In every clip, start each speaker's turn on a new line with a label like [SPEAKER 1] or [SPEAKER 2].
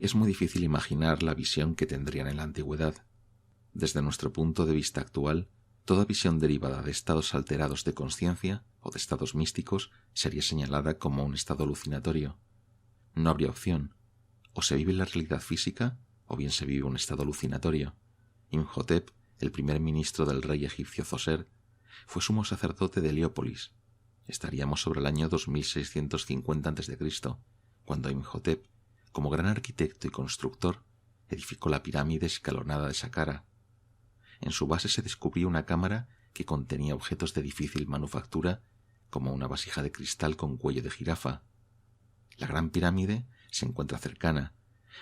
[SPEAKER 1] Es muy difícil imaginar la visión que tendrían en la antigüedad. Desde nuestro punto de vista actual, toda visión derivada de estados alterados de conciencia o de estados místicos sería señalada como un estado alucinatorio. No habría opción. O se vive la realidad física o bien se vive un estado alucinatorio. Imhotep, el primer ministro del rey egipcio Zoser, fue sumo sacerdote de Heliópolis. Estaríamos sobre el año 2650 a.C., cuando Imhotep, como gran arquitecto y constructor, edificó la pirámide escalonada de Saqqara. En su base se descubrió una cámara que contenía objetos de difícil manufactura, como una vasija de cristal con cuello de jirafa. La gran pirámide se encuentra cercana,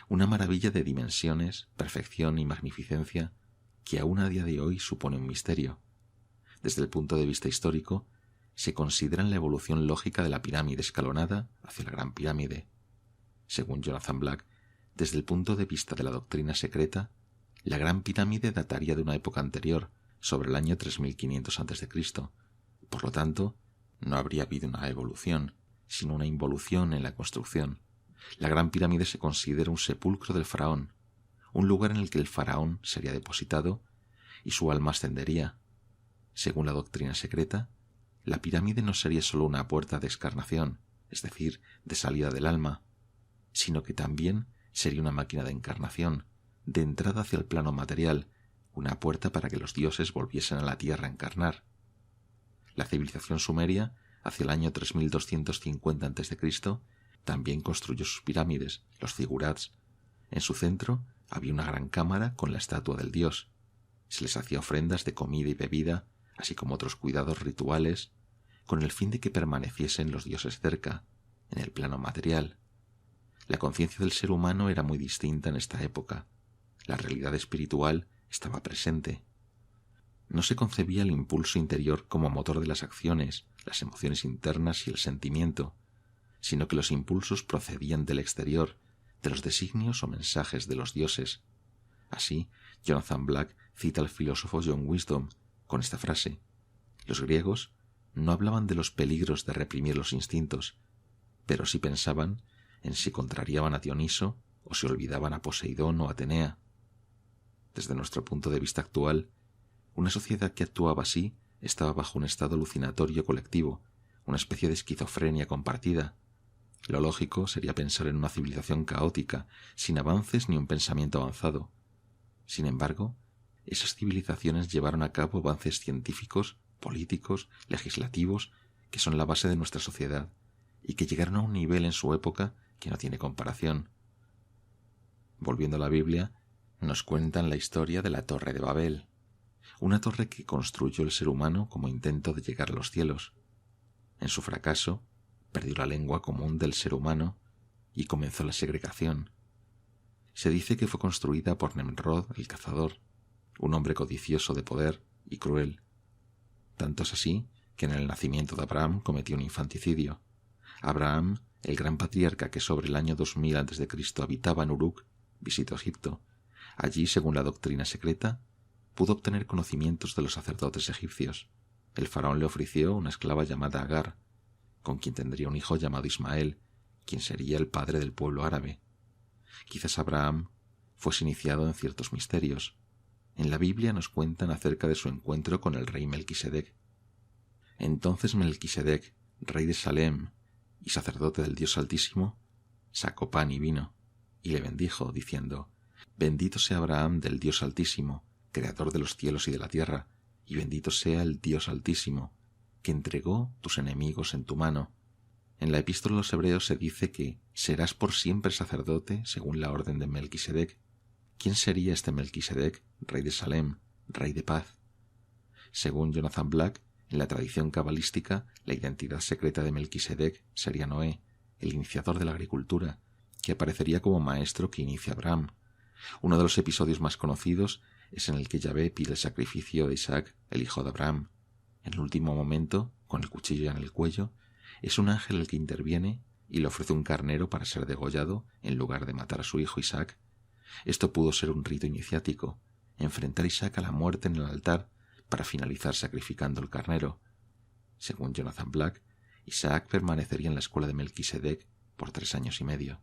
[SPEAKER 1] una maravilla de dimensiones, perfección y magnificencia que aún a día de hoy supone un misterio. Desde el punto de vista histórico, se considera la evolución lógica de la pirámide escalonada hacia la gran pirámide. Según Jonathan Black, desde el punto de vista de la doctrina secreta, la gran pirámide dataría de una época anterior, sobre el año 3500 a.C. Por lo tanto, no habría habido una evolución, sino una involución en la construcción. La gran pirámide se considera un sepulcro del faraón, un lugar en el que el faraón sería depositado y su alma ascendería. Según la doctrina secreta, la pirámide no sería solo una puerta de excarnación, es decir, de salida del alma, sino que también sería una máquina de encarnación, de entrada hacia el plano material, una puerta para que los dioses volviesen a la tierra a encarnar. La civilización sumeria, hacia el año 3250 a.C., también construyó sus pirámides, los zigurats. En su centro había una gran cámara con la estatua del dios. Se les hacía ofrendas de comida y bebida, así como otros cuidados rituales, con el fin de que permaneciesen los dioses cerca, en el plano material. La conciencia del ser humano era muy distinta en esta época. La realidad espiritual estaba presente. No se concebía el impulso interior como motor de las acciones, las emociones internas y el sentimiento, sino que los impulsos procedían del exterior, de los designios o mensajes de los dioses. Así, Jonathan Black cita al filósofo John Wisdom con esta frase: los griegos no hablaban de los peligros de reprimir los instintos, pero sí pensaban en si contrariaban a Dioniso o si olvidaban a Poseidón o Atenea. Desde nuestro punto de vista actual, una sociedad que actuaba así estaba bajo un estado alucinatorio colectivo, una especie de esquizofrenia compartida. Lo lógico sería pensar en una civilización caótica, sin avances ni un pensamiento avanzado. Sin embargo, esas civilizaciones llevaron a cabo avances científicos, políticos, legislativos, que son la base de nuestra sociedad, y que llegaron a un nivel en su época que no tiene comparación. Volviendo a la Biblia, nos cuentan la historia de la Torre de Babel, una torre que construyó el ser humano como intento de llegar a los cielos. En su fracaso, perdió la lengua común del ser humano y comenzó la segregación. Se dice que fue construida por Nemrod el cazador, un hombre codicioso de poder y cruel. Tanto es así que en el nacimiento de Abraham cometió un infanticidio. Abraham, el gran patriarca que sobre el año 2000 a.C. habitaba en Uruk, visitó Egipto. Allí, según la doctrina secreta, pudo obtener conocimientos de los sacerdotes egipcios. El faraón le ofreció una esclava llamada Agar, con quien tendría un hijo llamado Ismael, quien sería el padre del pueblo árabe. Quizás Abraham fuese iniciado en ciertos misterios. En la Biblia nos cuentan acerca de su encuentro con el rey Melquisedec. Entonces Melquisedec, rey de Salem y sacerdote del Dios Altísimo, sacó pan y vino, y le bendijo, diciendo: bendito sea Abraham del Dios Altísimo, creador de los cielos y de la tierra, y bendito sea el Dios Altísimo, que entregó tus enemigos en tu mano. En la epístola a los Hebreos se dice que serás por siempre sacerdote según la orden de Melquisedec. ¿Quién sería este Melquisedec, rey de Salem, rey de paz? Según Jonathan Black, en la tradición cabalística, la identidad secreta de Melquisedec sería Noé, el iniciador de la agricultura, que aparecería como maestro que inicia Abraham. Uno de los episodios más conocidos es en el que Yahvé pide el sacrificio de Isaac, el hijo de Abraham. En el último momento, con el cuchillo en el cuello, es un ángel el que interviene y le ofrece un carnero para ser degollado en lugar de matar a su hijo Isaac. Esto pudo ser un rito iniciático, enfrentar a Isaac a la muerte en el altar para finalizar sacrificando el carnero. Según Jonathan Black, Isaac permanecería en la escuela de Melquisedec por 3 años y medio.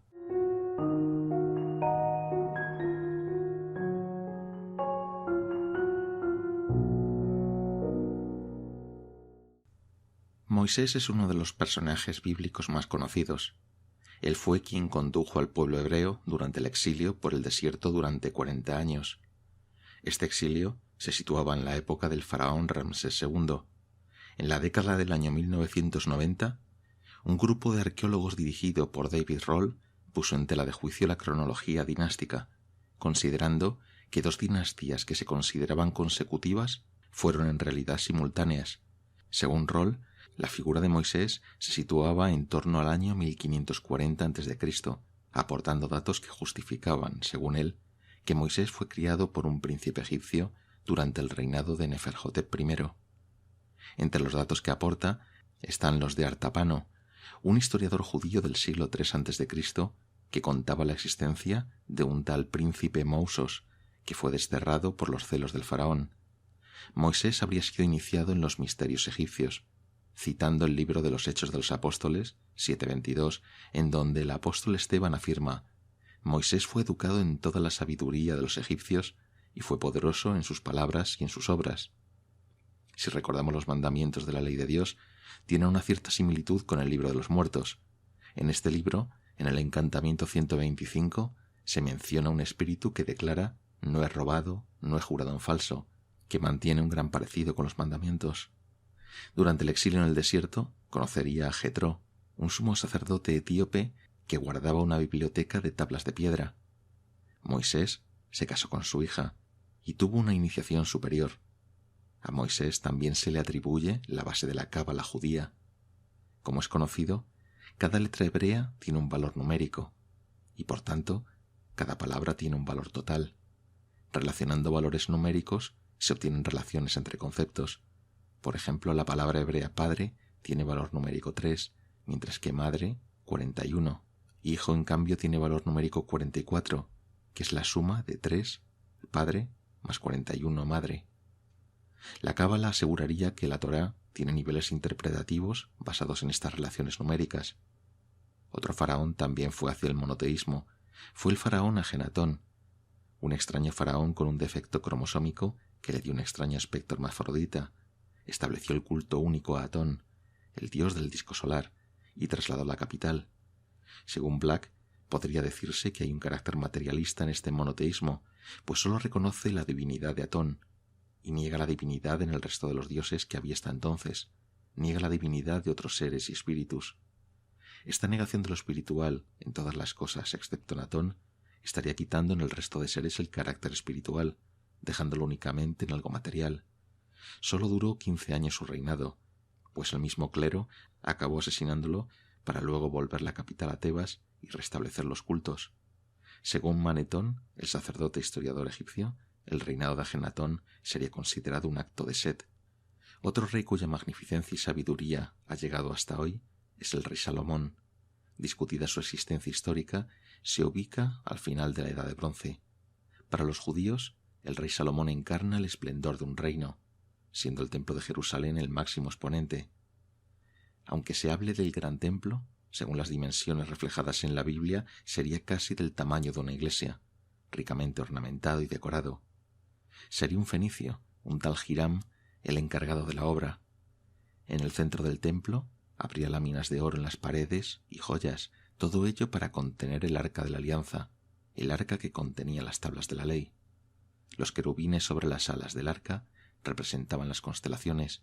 [SPEAKER 1] Moisés es uno de los personajes bíblicos más conocidos. Él fue quien condujo al pueblo hebreo durante el exilio por el desierto durante 40 años. Este exilio se situaba en la época del faraón Ramsés II. En la década del año 1990, un grupo de arqueólogos dirigido por David Rohl puso en tela de juicio la cronología dinástica, considerando que 2 dinastías que se consideraban consecutivas fueron en realidad simultáneas. Según Rohl, la figura de Moisés se situaba en torno al año 1540 a.C., aportando datos que justificaban, según él, que Moisés fue criado por un príncipe egipcio durante el reinado de Neferhotep I. Entre los datos que aporta están los de Artapano, un historiador judío del siglo III a.C., que contaba la existencia de un tal príncipe Mousos, que fue desterrado por los celos del faraón. Moisés habría sido iniciado en los misterios egipcios, citando el libro de los Hechos de los Apóstoles, 7:22, en donde el apóstol Esteban afirma: Moisés fue educado en toda la sabiduría de los egipcios y fue poderoso en sus palabras y en sus obras. Si recordamos los mandamientos de la ley de Dios, tiene una cierta similitud con el libro de los muertos. En este libro, en el encantamiento 125, se menciona un espíritu que declara: no he robado, no he jurado en falso, que mantiene un gran parecido con los mandamientos. Durante el exilio en el desierto, conocería a Jetro, un sumo sacerdote etíope que guardaba una biblioteca de tablas de piedra. Moisés se casó con su hija y tuvo una iniciación superior. A Moisés también se le atribuye la base de la cábala judía. Como es conocido, cada letra hebrea tiene un valor numérico y, por tanto, cada palabra tiene un valor total. Relacionando valores numéricos se obtienen relaciones entre conceptos. Por ejemplo, la palabra hebrea padre tiene valor numérico 3, mientras que madre 41. Hijo, en cambio, tiene valor numérico 44, que es la suma de 3, padre, más 41, madre. La cábala aseguraría que la Torá tiene niveles interpretativos basados en estas relaciones numéricas. Otro faraón también fue hacia el monoteísmo. Fue el faraón Ajenatón, un extraño faraón con un defecto cromosómico que le dio un extraño aspecto hermafrodita. Estableció el culto único a Atón, el dios del disco solar, y trasladó la capital. Según Black, podría decirse que hay un carácter materialista en este monoteísmo, pues solo reconoce la divinidad de Atón, y niega la divinidad en el resto de los dioses que había hasta entonces, niega la divinidad de otros seres y espíritus. Esta negación de lo espiritual en todas las cosas excepto en Atón estaría quitando en el resto de seres el carácter espiritual, dejándolo únicamente en algo material. Solo duró 15 años su reinado, pues el mismo clero acabó asesinándolo para luego volver la capital a Tebas y restablecer los cultos. Según Manetón, el sacerdote historiador egipcio, el reinado de Ajenatón sería considerado un acto de Set. Otro rey cuya magnificencia y sabiduría ha llegado hasta hoy es el rey Salomón. Discutida su existencia histórica, se ubica al final de la Edad de Bronce. Para los judíos, el rey Salomón encarna el esplendor de un reino, siendo el templo de Jerusalén el máximo exponente. Aunque se hable del gran templo, según las dimensiones reflejadas en la Biblia, sería casi del tamaño de una iglesia, ricamente ornamentado y decorado. Sería un fenicio, un tal Hiram, el encargado de la obra. En el centro del templo habría láminas de oro en las paredes y joyas, todo ello para contener el arca de la alianza, el arca que contenía las tablas de la ley. Los querubines sobre las alas del arca representaban las constelaciones,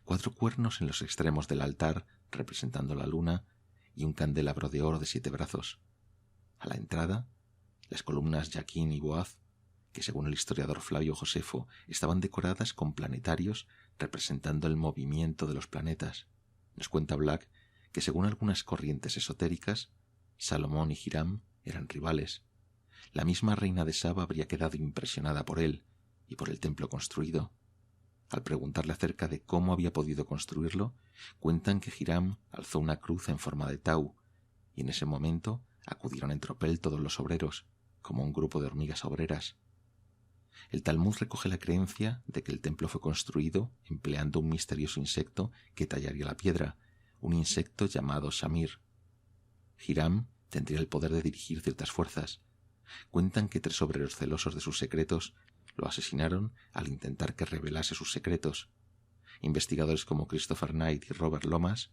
[SPEAKER 1] 4 cuernos en los extremos del altar representando la luna y un candelabro de oro de 7 brazos. A la entrada, las columnas Yaquín y Boaz, que según el historiador Flavio Josefo estaban decoradas con planetarios representando el movimiento de los planetas. Nos cuenta Black que según algunas corrientes esotéricas, Salomón y Hiram eran rivales. La misma reina de Saba habría quedado impresionada por él y por el templo construido. Al preguntarle acerca de cómo había podido construirlo, cuentan que Hiram alzó una cruz en forma de tau, y en ese momento acudieron en tropel todos los obreros, como un grupo de hormigas obreras. El Talmud recoge la creencia de que el templo fue construido empleando un misterioso insecto que tallaría la piedra, un insecto llamado Shamir. Hiram tendría el poder de dirigir ciertas fuerzas. Cuentan que 3 obreros celosos de sus secretos lo asesinaron al intentar que revelase sus secretos. Investigadores como Christopher Knight y Robert Lomas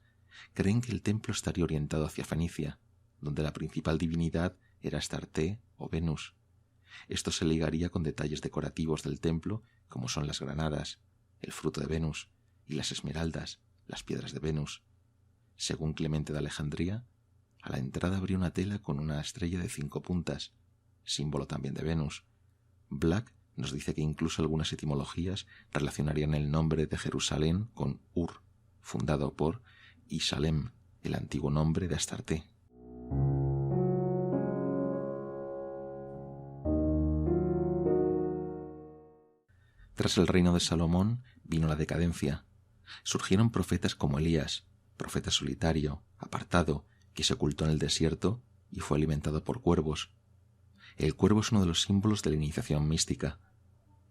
[SPEAKER 1] creen que el templo estaría orientado hacia Fenicia, donde la principal divinidad era Astarte o Venus. Esto se ligaría con detalles decorativos del templo como son las granadas, el fruto de Venus y las esmeraldas, las piedras de Venus. Según Clemente de Alejandría, a la entrada habría una tela con una estrella de 5 puntas, símbolo también de Venus. Black nos dice que incluso algunas etimologías relacionarían el nombre de Jerusalén con Ur, fundado por, y Salem, el antiguo nombre de Astarte. Tras el reino de Salomón vino la decadencia. Surgieron profetas como Elías, profeta solitario, apartado, que se ocultó en el desierto y fue alimentado por cuervos. El cuervo es uno de los símbolos de la iniciación mística.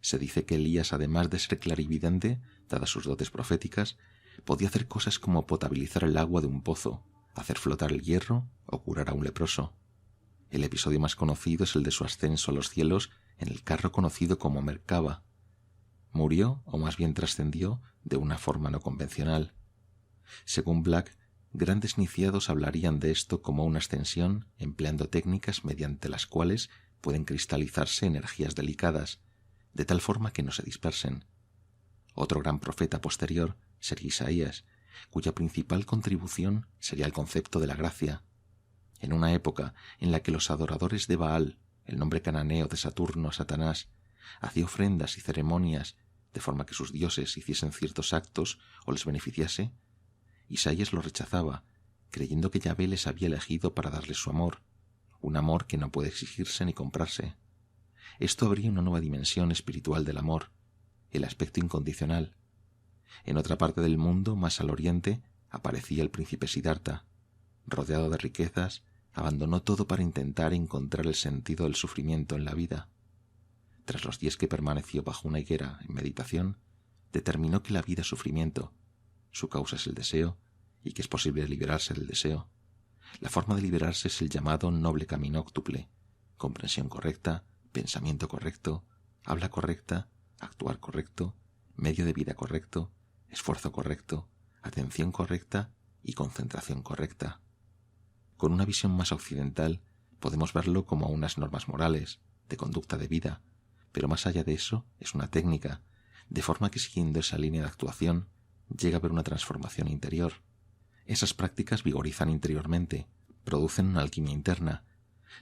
[SPEAKER 1] Se dice que Elías, además de ser clarividente, dadas sus dotes proféticas, podía hacer cosas como potabilizar el agua de un pozo, hacer flotar el hierro o curar a un leproso. El episodio más conocido es el de su ascenso a los cielos en el carro conocido como Merkaba. Murió, o más bien trascendió, de una forma no convencional. Según Black, grandes iniciados hablarían de esto como una ascensión, empleando técnicas mediante las cuales pueden cristalizarse energías delicadas, de tal forma que no se dispersen. Otro gran profeta posterior sería Isaías, cuya principal contribución sería el concepto de la gracia. En una época en la que los adoradores de Baal, el nombre cananeo de Saturno a Satanás, hacía ofrendas y ceremonias de forma que sus dioses hiciesen ciertos actos o les beneficiase, Isaías lo rechazaba, creyendo que Yahvé les había elegido para darles su amor, un amor que no puede exigirse ni comprarse. Esto abría una nueva dimensión espiritual del amor, el aspecto incondicional. En otra parte del mundo, más al oriente, aparecía el príncipe Siddhartha. Rodeado de riquezas, abandonó todo para intentar encontrar el sentido del sufrimiento en la vida. Tras los 10 que permaneció bajo una higuera en meditación, determinó que la vida es sufrimiento, su causa es el deseo, y que es posible liberarse del deseo. La forma de liberarse es el llamado noble camino óctuple: comprensión correcta, pensamiento correcto, habla correcta, actuar correcto, medio de vida correcto, esfuerzo correcto, atención correcta y concentración correcta. Con una visión más occidental, podemos verlo como unas normas morales, de conducta de vida, pero más allá de eso es una técnica, de forma que siguiendo esa línea de actuación llega a haber una transformación interior. Esas prácticas vigorizan interiormente, producen una alquimia interna,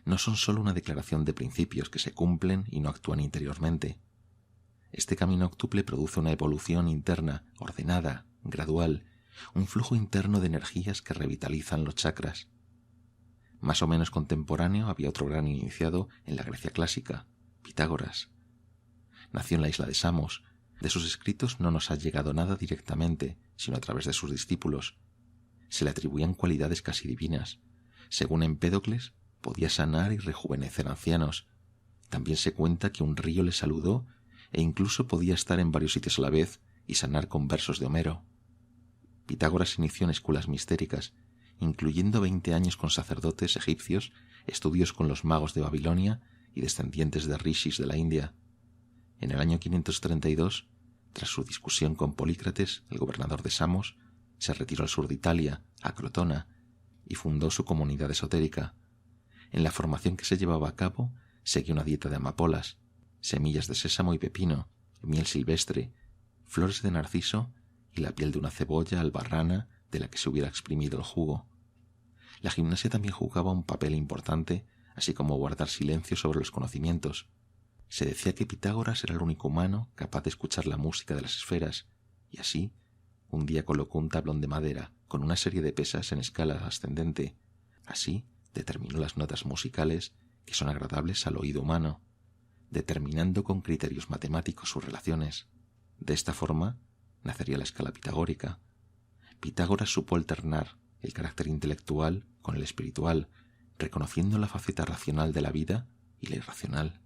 [SPEAKER 1] no son solo una declaración de principios que se cumplen y no actúan interiormente. Este camino óctuple produce una evolución interna, ordenada, gradual, un flujo interno de energías que revitalizan los chakras. Más o menos contemporáneo había otro gran iniciado en la Grecia clásica, Pitágoras. Nació en la isla de Samos. De sus escritos no nos ha llegado nada directamente, sino a través de sus discípulos. Se le atribuían cualidades casi divinas. Según Empédocles, podía sanar y rejuvenecer ancianos. También se cuenta que un río le saludó e incluso podía estar en varios sitios a la vez y sanar con versos de Homero. Pitágoras inició en escuelas mistéricas, incluyendo 20 años con sacerdotes egipcios, estudios con los magos de Babilonia y descendientes de rishis de la India. En el año 532, tras su discusión con Polícrates, el gobernador de Samos, se retiró al sur de Italia, a Crotona, y fundó su comunidad esotérica. En la formación que se llevaba a cabo, seguía una dieta de amapolas, semillas de sésamo y pepino, miel silvestre, flores de narciso y la piel de una cebolla albarrana de la que se hubiera exprimido el jugo. La gimnasia también jugaba un papel importante, así como guardar silencio sobre los conocimientos. Se decía que Pitágoras era el único humano capaz de escuchar la música de las esferas, y así, un día colocó un tablón de madera con una serie de pesas en escala ascendente. Así, determinó las notas musicales que son agradables al oído humano, determinando con criterios matemáticos sus relaciones. De esta forma, nacería la escala pitagórica. Pitágoras supo alternar el carácter intelectual con el espiritual, reconociendo la faceta racional de la vida y la irracional.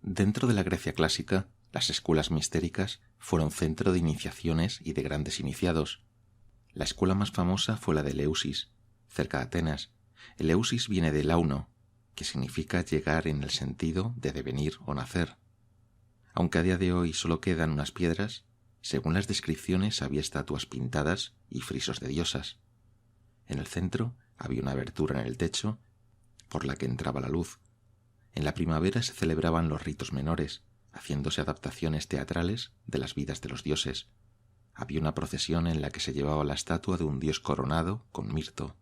[SPEAKER 1] Dentro de la Grecia clásica, las escuelas mistéricas fueron centro de iniciaciones y de grandes iniciados. La escuela más famosa fue la de Eleusis, cerca de Atenas. Eleusis viene de launo, que significa llegar en el sentido de devenir o nacer. Aunque a día de hoy solo quedan unas piedras, según las descripciones había estatuas pintadas y frisos de diosas. En el centro había una abertura en el techo por la que entraba la luz. En la primavera se celebraban los ritos menores, haciéndose adaptaciones teatrales de las vidas de los dioses. Había una procesión en la que se llevaba la estatua de un dios coronado con mirto.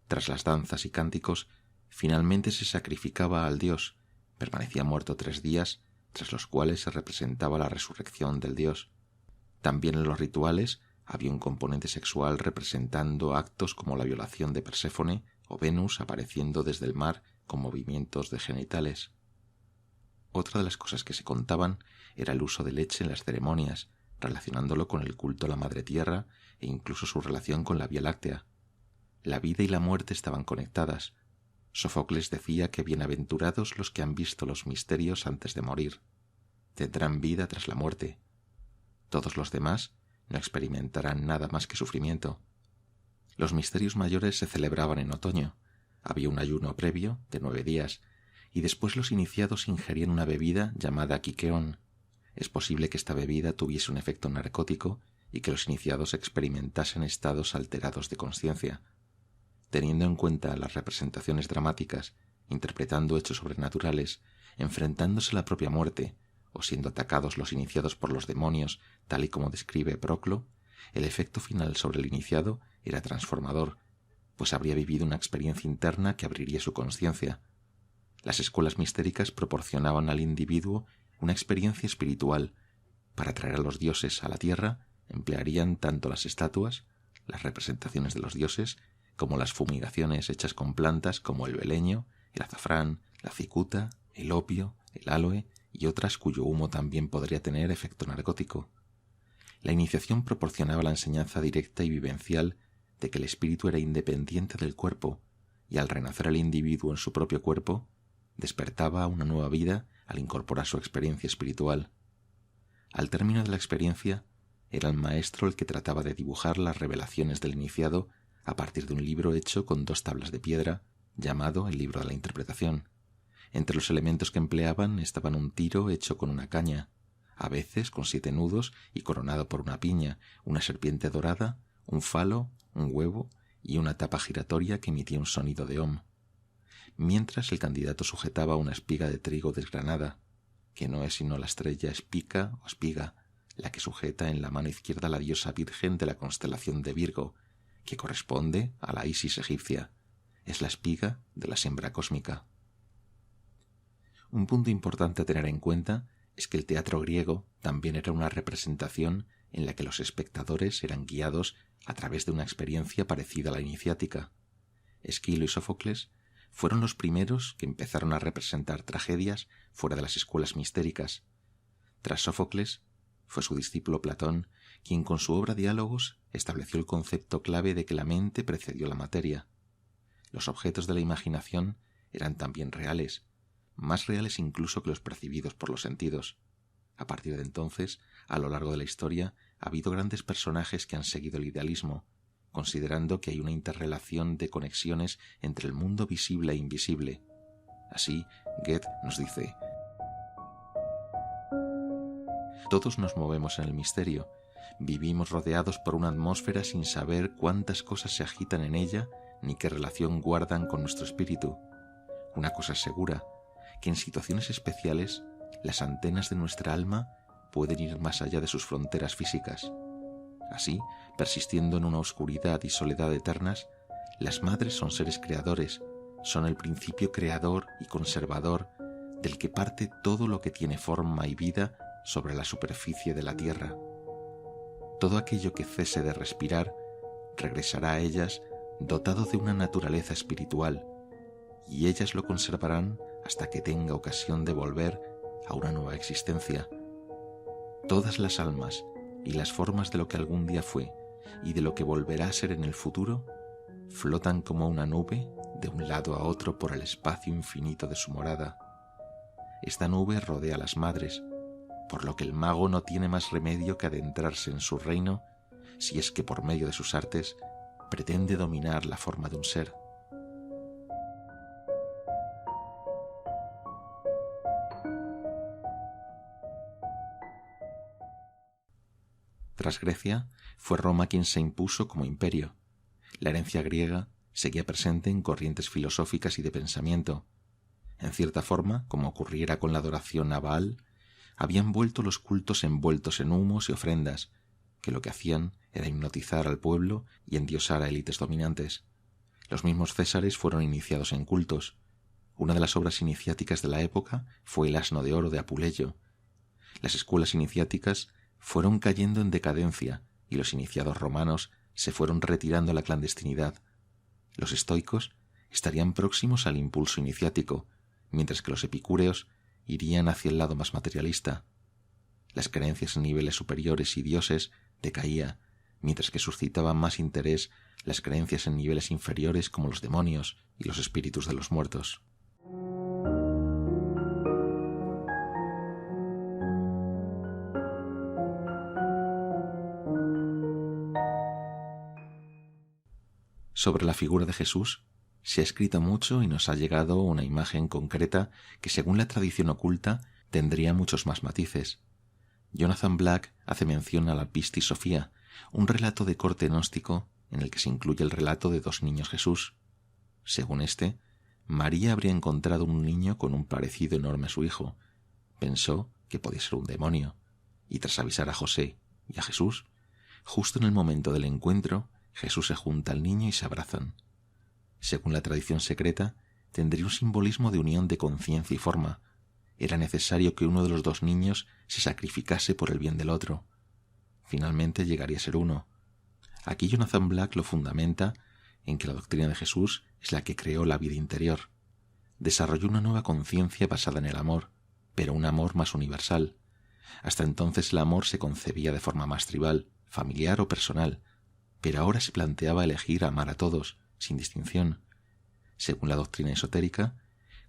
[SPEAKER 1] Tras las danzas y cánticos, finalmente se sacrificaba al dios. Permanecía muerto 3 días, tras los cuales se representaba la resurrección del dios. También en los rituales había un componente sexual representando actos como la violación de Perséfone o Venus apareciendo desde el mar con movimientos de genitales. Otra de las cosas que se contaban era el uso de leche en las ceremonias, relacionándolo con el culto a la Madre Tierra e incluso su relación con la Vía Láctea. La vida y la muerte estaban conectadas. Sófocles decía que bienaventurados los que han visto los misterios antes de morir. Tendrán vida tras la muerte. Todos los demás no experimentarán nada más que sufrimiento. Los misterios mayores se celebraban en otoño. Había un ayuno previo de 9 días, y después los iniciados ingerían una bebida llamada quiqueón. Es posible que esta bebida tuviese un efecto narcótico y que los iniciados experimentasen estados alterados de conciencia. Teniendo en cuenta las representaciones dramáticas, interpretando hechos sobrenaturales, enfrentándose a la propia muerte, o siendo atacados los iniciados por los demonios, tal y como describe Proclo, el efecto final sobre el iniciado era transformador, pues habría vivido una experiencia interna que abriría su conciencia. Las escuelas mistéricas proporcionaban al individuo una experiencia espiritual. Para traer a los dioses a la tierra, emplearían tanto las estatuas, las representaciones de los dioses, como las fumigaciones hechas con plantas como el beleño, el azafrán, la cicuta, el opio, el aloe y otras cuyo humo también podría tener efecto narcótico. La iniciación proporcionaba la enseñanza directa y vivencial de que el espíritu era independiente del cuerpo, y al renacer el individuo en su propio cuerpo, despertaba una nueva vida al incorporar su experiencia espiritual. Al término de la experiencia, era el maestro el que trataba de dibujar las revelaciones del iniciado a partir de un libro hecho con 2 tablas de piedra, llamado el libro de la interpretación. Entre los elementos que empleaban estaban un tiro hecho con una caña, a veces con 7 nudos y coronado por una piña, una serpiente dorada, un falo, un huevo y una tapa giratoria que emitía un sonido de om. Mientras el candidato sujetaba una espiga de trigo desgranada, que no es sino la estrella Espica o Espiga, la que sujeta en la mano izquierda la diosa virgen de la constelación de Virgo, que corresponde a la Isis egipcia. Es la espiga de la siembra cósmica. Un punto importante a tener en cuenta es que el teatro griego también era una representación en la que los espectadores eran guiados a través de una experiencia parecida a la iniciática. Esquilo y Sófocles fueron los primeros que empezaron a representar tragedias fuera de las escuelas mistéricas. Tras Sófocles, fue su discípulo Platón quien con su obra Diálogos estableció el concepto clave de que la mente precedió la materia. Los objetos de la imaginación eran también reales, más reales incluso que los percibidos por los sentidos. A partir de entonces, a lo largo de la historia, ha habido grandes personajes que han seguido el idealismo, considerando que hay una interrelación de conexiones entre el mundo visible e invisible. Así, Goethe nos dice: todos nos movemos en el misterio, vivimos rodeados por una atmósfera sin saber cuántas cosas se agitan en ella ni qué relación guardan con nuestro espíritu. Una cosa es segura, que en situaciones especiales las antenas de nuestra alma pueden ir más allá de sus fronteras físicas. Así, persistiendo en una oscuridad y soledad eternas, las madres son seres creadores, son el principio creador y conservador del que parte todo lo que tiene forma y vida sobre la superficie de la tierra. Todo aquello que cese de respirar regresará a ellas dotado de una naturaleza espiritual, y ellas lo conservarán hasta que tenga ocasión de volver a una nueva existencia. Todas las almas y las formas de lo que algún día fue y de lo que volverá a ser en el futuro flotan como una nube de un lado a otro por el espacio infinito de su morada. Esta nube rodea a las madres, por lo que el mago no tiene más remedio que adentrarse en su reino, si es que por medio de sus artes pretende dominar la forma de un ser. Tras Grecia, fue Roma quien se impuso como imperio. La herencia griega seguía presente en corrientes filosóficas y de pensamiento. En cierta forma, como ocurriera con la adoración a Baal, habían vuelto los cultos envueltos en humos y ofrendas, que lo que hacían era hipnotizar al pueblo y endiosar a élites dominantes. Los mismos césares fueron iniciados en cultos. Una de las obras iniciáticas de la época fue el Asno de Oro de Apuleyo. Las escuelas iniciáticas fueron cayendo en decadencia y los iniciados romanos se fueron retirando a la clandestinidad. Los estoicos estarían próximos al impulso iniciático, mientras que los epicúreos irían hacia el lado más materialista. Las creencias en niveles superiores y dioses decaía, mientras que suscitaban más interés las creencias en niveles inferiores como los demonios y los espíritus de los muertos. Sobre la figura de Jesús se ha escrito mucho y nos ha llegado una imagen concreta que, según la tradición oculta, tendría muchos más matices. Jonathan Black hace mención a la Pistis Sofía, un relato de corte gnóstico en el que se incluye el relato de dos niños Jesús. Según este, María habría encontrado un niño con un parecido enorme a su hijo. Pensó que podía ser un demonio, y tras avisar a José y a Jesús, justo en el momento del encuentro, Jesús se junta al niño y se abrazan. Según la tradición secreta, tendría un simbolismo de unión de conciencia y forma. Era necesario que uno de los dos niños se sacrificase por el bien del otro. Finalmente llegaría a ser uno. Aquí Jonathan Black lo fundamenta en que la doctrina de Jesús es la que creó la vida interior. Desarrolló una nueva conciencia basada en el amor, pero un amor más universal. Hasta entonces el amor se concebía de forma más tribal, familiar o personal, pero ahora se planteaba elegir amar a todos, sin distinción. Según la doctrina esotérica,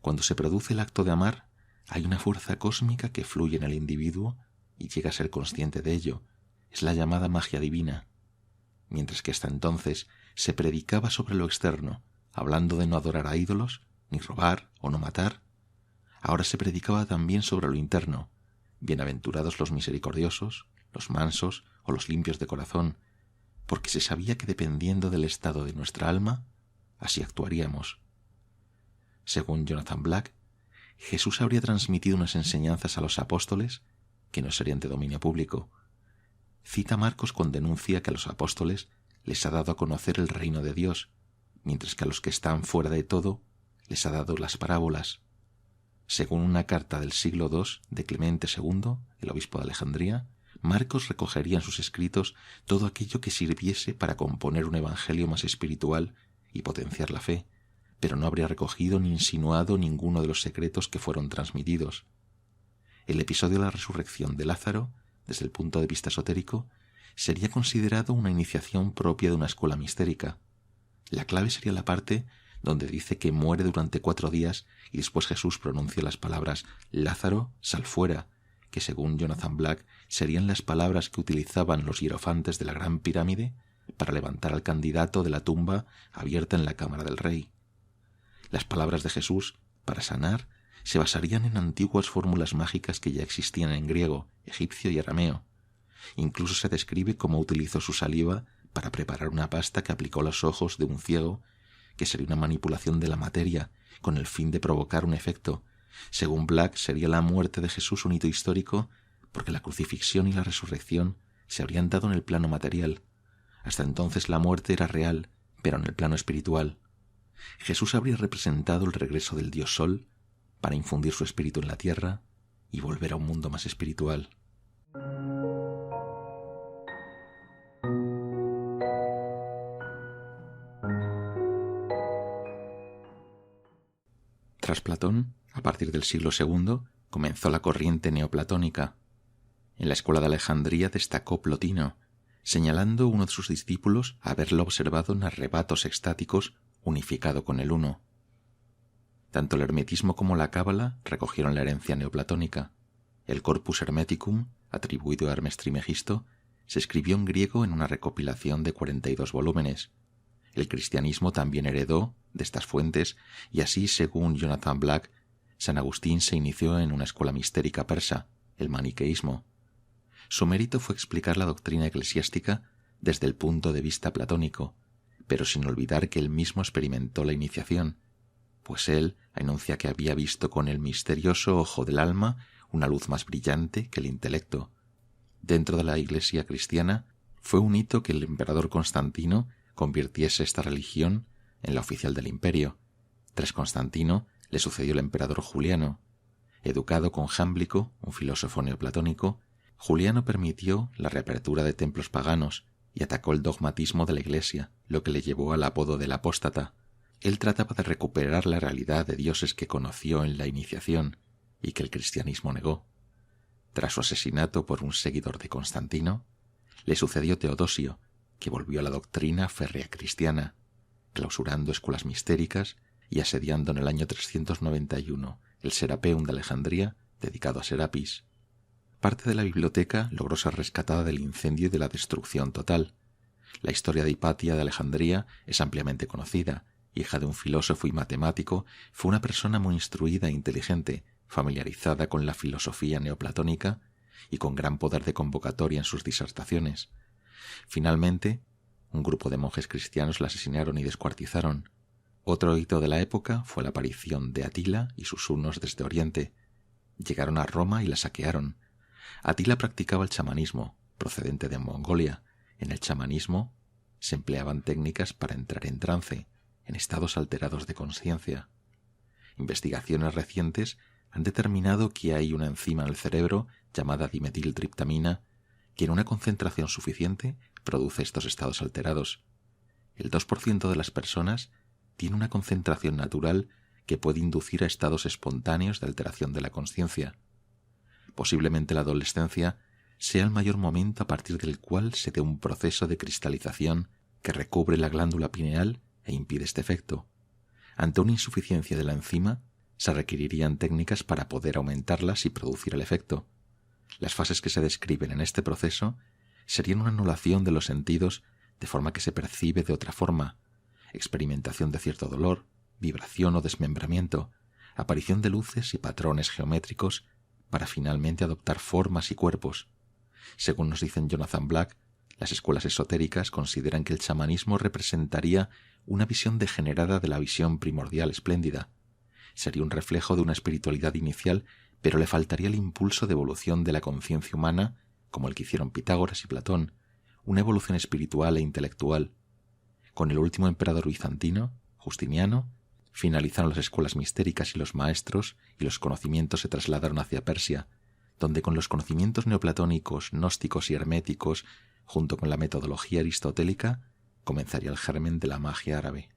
[SPEAKER 1] cuando se produce el acto de amar, hay una fuerza cósmica que fluye en el individuo y llega a ser consciente de ello. Es la llamada magia divina. Mientras que hasta entonces se predicaba sobre lo externo, hablando de no adorar a ídolos, ni robar o no matar, ahora se predicaba también sobre lo interno. Bienaventurados los misericordiosos, los mansos o los limpios de corazón, porque se sabía que dependiendo del estado de nuestra alma, así actuaríamos. Según Jonathan Black, Jesús habría transmitido unas enseñanzas a los apóstoles que no serían de dominio público. Cita Marcos con denuncia que a los apóstoles les ha dado a conocer el reino de Dios, mientras que a los que están fuera de todo les ha dado las parábolas. Según una carta del siglo II de Clemente II, el obispo de Alejandría, Marcos recogería en sus escritos todo aquello que sirviese para componer un evangelio más espiritual y potenciar la fe, pero no habría recogido ni insinuado ninguno de los secretos que fueron transmitidos. El episodio de la resurrección de Lázaro, desde el punto de vista esotérico, sería considerado una iniciación propia de una escuela mistérica. La clave sería la parte donde dice que muere durante 4 días y después Jesús pronuncia las palabras «Lázaro, sal fuera», que según Jonathan Black serían las palabras que utilizaban los hierofantes de la Gran Pirámide para levantar al candidato de la tumba abierta en la cámara del rey. Las palabras de Jesús, para sanar, se basarían en antiguas fórmulas mágicas que ya existían en griego, egipcio y arameo. Incluso se describe cómo utilizó su saliva para preparar una pasta que aplicó a los ojos de un ciego, que sería una manipulación de la materia con el fin de provocar un efecto. Según Black, sería la muerte de Jesús un hito histórico porque la crucifixión y la resurrección se habrían dado en el plano material. Hasta entonces la muerte era real, pero en el plano espiritual. Jesús habría representado el regreso del Dios Sol para infundir su espíritu en la tierra y volver a un mundo más espiritual. Tras Platón, a partir del siglo II, comenzó la corriente neoplatónica. En la escuela de Alejandría destacó Plotino, señalando uno de sus discípulos haberlo observado en arrebatos extáticos unificado con el uno. Tanto el hermetismo como la cábala recogieron la herencia neoplatónica. El Corpus Hermeticum, atribuido a Hermes Trismegisto, se escribió en griego en una recopilación de 42 volúmenes. El cristianismo también heredó de estas fuentes y así, según Jonathan Black, San Agustín se inició en una escuela mistérica persa, el maniqueísmo. Su mérito fue explicar la doctrina eclesiástica desde el punto de vista platónico, pero sin olvidar que él mismo experimentó la iniciación, pues él enuncia que había visto con el misterioso ojo del alma una luz más brillante que el intelecto. Dentro de la Iglesia cristiana fue un hito que el emperador Constantino convirtiese esta religión en la oficial del imperio. Tras Constantino le sucedió el emperador Juliano. Educado con Jámblico, un filósofo neoplatónico, Juliano permitió la reapertura de templos paganos y atacó el dogmatismo de la Iglesia, lo que le llevó al apodo del apóstata. Él trataba de recuperar la realidad de dioses que conoció en la iniciación y que el cristianismo negó. Tras su asesinato por un seguidor de Constantino, le sucedió Teodosio, que volvió a la doctrina férrea cristiana, clausurando escuelas mistéricas y asediando en el año 391 el Serapeum de Alejandría, dedicado a Serapis. Parte de la biblioteca logró ser rescatada del incendio y de la destrucción total. La historia de Hipatia de Alejandría es ampliamente conocida. Hija de un filósofo y matemático, fue una persona muy instruida e inteligente, familiarizada con la filosofía neoplatónica y con gran poder de convocatoria en sus disertaciones. Finalmente, un grupo de monjes cristianos la asesinaron y descuartizaron. Otro hito de la época fue la aparición de Atila y sus hunos desde Oriente. Llegaron a Roma y la saquearon. Atila practicaba el chamanismo, procedente de Mongolia. En el chamanismo se empleaban técnicas para entrar en trance, en estados alterados de conciencia. Investigaciones recientes han determinado que hay una enzima en el cerebro llamada dimetiltriptamina que en una concentración suficiente produce estos estados alterados. El 2% de las personas tiene una concentración natural que puede inducir a estados espontáneos de alteración de la conciencia. Posiblemente la adolescencia sea el mayor momento a partir del cual se dé un proceso de cristalización que recubre la glándula pineal e impide este efecto. Ante una insuficiencia de la enzima, se requerirían técnicas para poder aumentarlas y producir el efecto. Las fases que se describen en este proceso serían una anulación de los sentidos de forma que se percibe de otra forma, experimentación de cierto dolor, vibración o desmembramiento, aparición de luces y patrones geométricos para finalmente adoptar formas y cuerpos. Según nos dicen Jonathan Black, las escuelas esotéricas consideran que el chamanismo representaría una visión degenerada de la visión primordial espléndida. Sería un reflejo de una espiritualidad inicial, pero le faltaría el impulso de evolución de la conciencia humana, como el que hicieron Pitágoras y Platón, una evolución espiritual e intelectual. Con el último emperador bizantino, Justiniano, finalizaron las escuelas mistéricas y los maestros, y los conocimientos se trasladaron hacia Persia, donde con los conocimientos neoplatónicos, gnósticos y herméticos, junto con la metodología aristotélica, comenzaría el germen de la magia árabe.